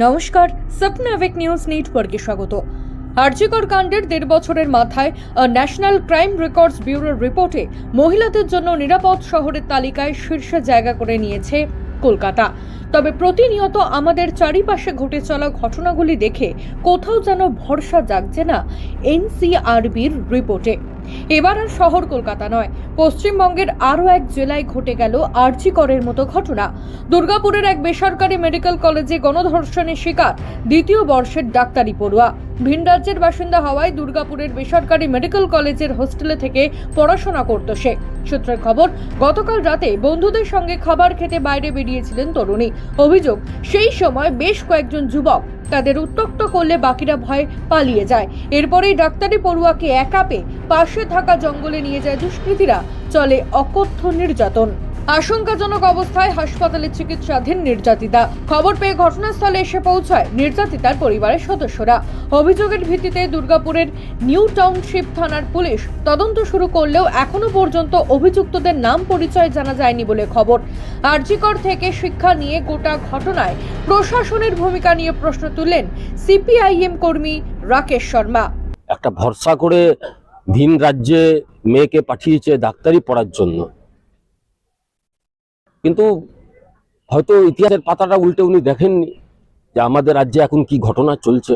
নমস্কার, স্বপ্নাভিক নিউজ নেটওয়ার্কে স্বাগত। আরজিকর কাণ্ডের 1.5 বছরের মাথায় ন্যাশনাল ক্রাইম রেকর্ডস ব্যুরোর রিপোর্টে মহিলাদের জন্য নিরাপদ শহরের তালিকায় শীর্ষে জায়গা করে নিয়েছে কলকাতা। তবে প্রতিনিয়ত আমাদের চারিপাশে ঘটে চলা ঘটনাগুলি দেখে কোথাও যেন ভরসা জাগছে না এনসিআরবির রিপোর্টে। এবার আর শহর কলকাতা নয়, পশ্চিমবঙ্গের আরও এক জেলায় ঘটে গেল আরজিকরের মতো ঘটনা। দুর্গাপুরের এক বেসরকারি মেডিকেল কলেজে গণধর্ষণের শিকার 2য় বর্ষের ডাক্তারি পড়ুয়া। ভিন রাজ্যের বাসিন্দা হওয়ায় দুর্গাপুরের বেসরকারি মেডিকেল কলেজের হোস্টেলে থেকে পড়াশোনা করত সে। সূত্রের খবর, গতকাল রাতে বন্ধুদের সঙ্গে খাবার খেতে বাইরে বেরিয়েছিলেন তরুণী। অভিযোগ, সেই সময় বেশ কয়েকজন যুবক তাদের উত্ত্যক্ত করলে বাকিরা ভয়ে পালিয়ে যায়। এরপরেই ডাক্তারি পড়ুয়াকে একা পেয়ে পাশে থাকা জঙ্গলে নিয়ে যায় দুষ্কৃতীরা। চলে অকথ্য নির্যাতন। আশঙ্কাজনক অবস্থায় হাসপাতালে চিকিৎসাধীন নির্যাতিতা। খবর পেয়ে ঘটনাস্থলে এসে পৌঁছায় নির্যাতিতার পরিবারের সদস্যরা। অভিযোগের ভিত্তিতে দুর্গাপুরের নিউ টাউনশিপ থানার পুলিশ তদন্ত শুরু করলেও এখনো পর্যন্ত অভিযুক্তদের নাম পরিচয় জানা যায়নি বলে খবর। আরজিকর থেকে শিক্ষা নিয়ে গোটা ঘটনায় প্রশাসনের ভূমিকা নিয়ে প্রশ্ন তুললেন সিপিআইএম কর্মী রাকেশ শর্মা। একটা ভরসা করে ভিন রাজ্যে মেয়েকে পাঠিয়েছে ডাক্তারি পড়ার জন্য, কিন্তু হয়তো ইতিহাসের পাতাটা উল্টে উনি দেখেননি যে আমাদের রাজ্যে এখন কি ঘটনা চলছে।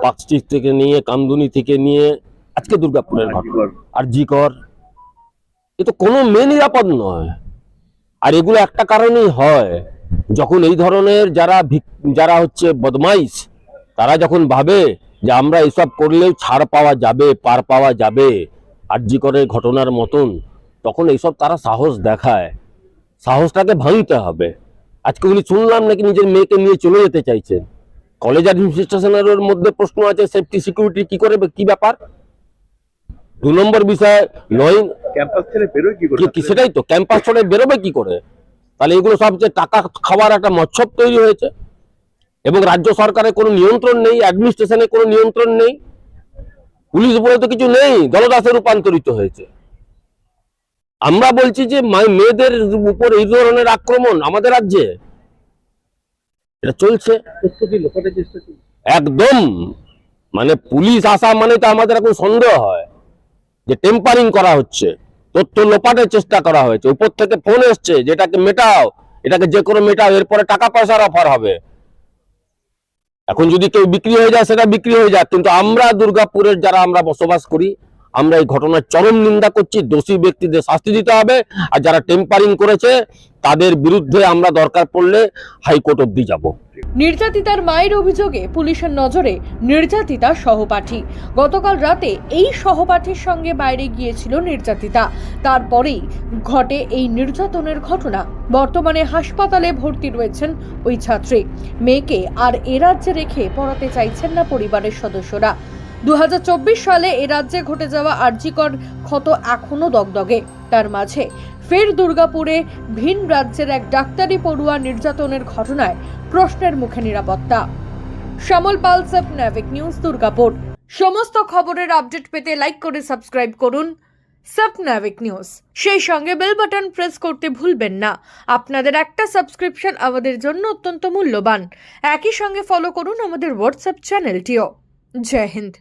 পার্কস্ট্রিট থেকে নিয়ে কামদুনি থেকে নিয়ে আজকে দুর্গাপুরের ঘটনা আরজিকর, এ তো কোনো মেয়ে নিরাপদ নয়। আর এগুলো একটা কারণেই হয়, যখন এই ধরনের যারা হচ্ছে বদমাইশ, তারা যখন ভাবে যে আমরা এসব করলেও ছাড় পাওয়া যাবে, পার পাওয়া যাবে আরজিকরের ঘটনার মতন, তখন এইসব তারা সাহস দেখায়। সাহসটাকে ভাঙতে হবে। আজকে উনি শুনলাম নাকি নিজের মেয়েকে নিয়ে চলে যেতে চাইছেন। কলেজ অ্যাডমিনিস্ট্রেশনের মধ্যে প্রশ্ন আছে, সেফটি সিকিউরিটি কি করে, কি ব্যাপার। 2 নম্বর বিষয়, ক্যাম্পাস ছেড়ে বেরোয় কি করে? সেটাই তো, ক্যাম্পাস ছেড়ে বেরোবে কি করে? তাহলে এগুলো সব যে টাকা খাওয়ার একটা মৎসব তৈরি হয়েছে, এবং রাজ্য সরকারের কোনো নিয়ন্ত্রণ নেই, অ্যাডমিনিস্ট্রেশনের কোনো নিয়ন্ত্রণ নেই, পুলিশ বলে তো কিছু নেই, দলদাসে রূপান্তরিত হয়েছে। আমরা বলছি যে মেয়েদের উপর এই ধরনের আক্রমণ আমাদের রাজ্যে এটা চলছে একদম। মানে পুলিশ আসা মানে তো আমাদের এখন সন্দেহ হয় যে টেম্পারিং করা হচ্ছে, তথ্য লোপাটের চেষ্টা করা হয়েছে। উপর থেকে ফোন এসছে যেটাকে মেটাও, এটাকে যে কোনো মেটাও, এরপরে টাকা পয়সার অফার হবে। এখন যদি কেউ বিক্রি হয়ে যায় সেটা বিক্রি হয়ে যায়, কিন্তু আমরা দুর্গাপুরের যারা আমরা বসবাস করি, আমরা এই ঘটনার চরম নিন্দা করছি। দোষী ব্যক্তিদের শাস্তি দিতে হবে, আর যারা টেম্পারিং করেছে তাদের বিরুদ্ধে আমরা দরকার পড়লে হাইকোর্ট অবধি যাব। নির্যাতিতার মায়ের অভিযোগে পুলিশের নজরে নির্যাতিতা সহপাঠী। গতকাল রাতে এই সহপাঠীর সঙ্গে বাইরে গিয়েছিল নির্যাতিতা, তারপরেই ঘটে এই নির্যাতনের ঘটনা। বর্তমানে হাসপাতালে ভর্তি রয়েছেন ওই ছাত্রী। মেয়েকে আর এ রাজ্যে রেখে পড়াতে চাইছেন না পরিবারের সদস্যরা। 2024 সালে এ রাজ্যে ঘটে যাওয়া আরজিকর ক্ষত এখনো দগদগে। তার মাঝে ফের দুর্গাপুরে ভিন রাজ্যের এক ডাক্তারি পড়ুয়া নির্যাতনের ঘটনায় প্রশ্নের মুখে নিরাপত্তা। শ্যামল পাল, স্বপ্নাভিক নিউজ, দুর্গাপুর। সমস্ত খবরের আপডেট পেতে লাইক করে সাবস্ক্রাইব করুন স্বপ্নাভিক নিউজ। সেই সঙ্গে বেল বাটন প্রেস করতে ভুলবেন না। আপনাদের একটা সাবস্ক্রিপশন আমাদের জন্য অত্যন্ত মূল্যবান। একই সঙ্গে ফলো করুন আমাদের হোয়াটসঅ্যাপ চ্যানেলটিও। জয় হিন্দ।